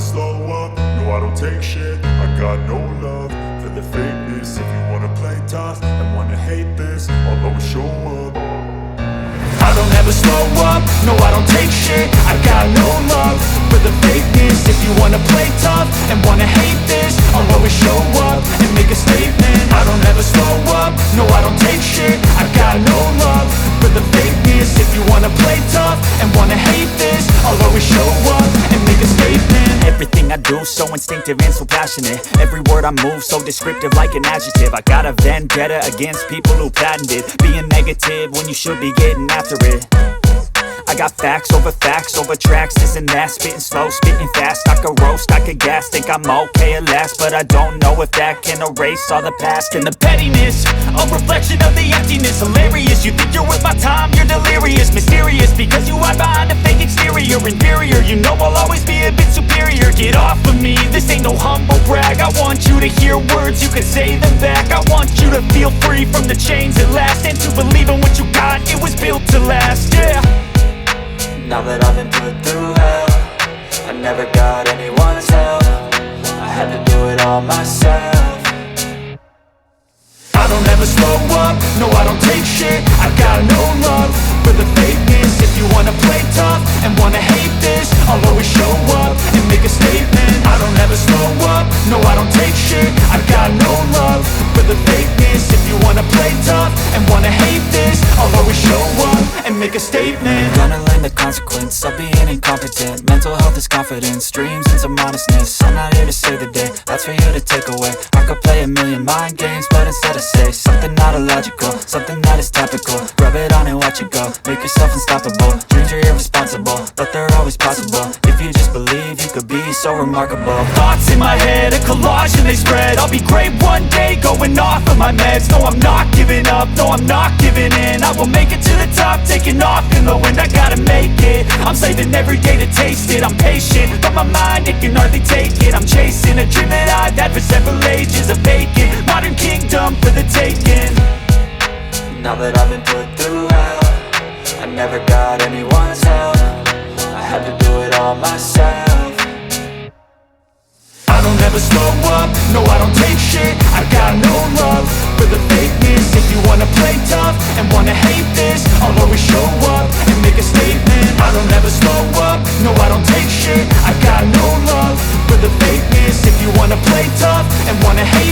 slow up, no I don't take shit. I got no love for the fakeness. If you wanna play tough and wanna hate this, I'll always show up. I don't ever slow up, no I don't take shit. I got no love for the fakeness. If you wanna play tough and wanna hate this, I'll always show up and make a statement. I don't ever slow up, no I don't take shit. I got no love for the fakeness. If you wanna play tough and wanna hate this, I'll always show up and make a statement. Everything I do so instinctive and so passionate. Every word I move so descriptive like an adjective. I got a vendetta against people who patented being negative when you should be getting after it. I got facts over tracks, this and that. Spitting slow, spitting fast, I could roast, I could gas. Think I'm okay at last, but I don't know if that can erase all the past. And the pettiness, a reflection of the emptiness. Hilarious, you think you're worth my time, you're delirious. Mysterious, because you hide behind a fake exterior. Inferior, you know I'll always be a bit superior. Get off of me, this ain't no humble brag. I want you to hear words, you can say them back. I want you to feel free from the chains at last, and to believe in what you got, it was built to last, yeah. Now that I've been put through hell, I never got anyone's help. I had to do it all myself. I don't ever slow up, no I don't take shit. I got no love for the fakeness. If you wanna play tough and wanna hate this, I'll always show up and make a statement. I don't ever slow up, no I don't take shit. I got no love for the fakeness. If you wanna play tough and wanna hate this, I'll always show up and make a statement. Gonna learn the consequence of being incompetent. Mental health is confidence, dreams and some honestness. I'm not here to save the day, that's for you to take away. I could play a million mind games, but instead I say something not illogical, something that is topical. Rub it on and watch it go, make yourself unstoppable. Dreams are irresponsible, but they're always possible. If you just believe, you could be so remarkable. Thoughts in my head, a collage and they spread. I'll be great one day, going off of my meds. No, I'm not giving up, no, I'm not giving in. I will make it to the top, taking off in the wind. I gotta make it, I'm saving every day to taste it. I'm patient, but my mind, it can hardly take it. I'm chasing a dream that I've had for several ages. A vacant, modern kingdom for the taking. Now that I've been put through hell, I never got anyone's help. I had to do it all myself. I don't ever slow up, no I don't take shit. I got no love for the fakeness. If you wanna play tough and wanna hate this, I'll always show up and make a statement. I don't ever slow up, no I don't take shit. I got no love for the fakeness. If you wanna play tough and wanna hate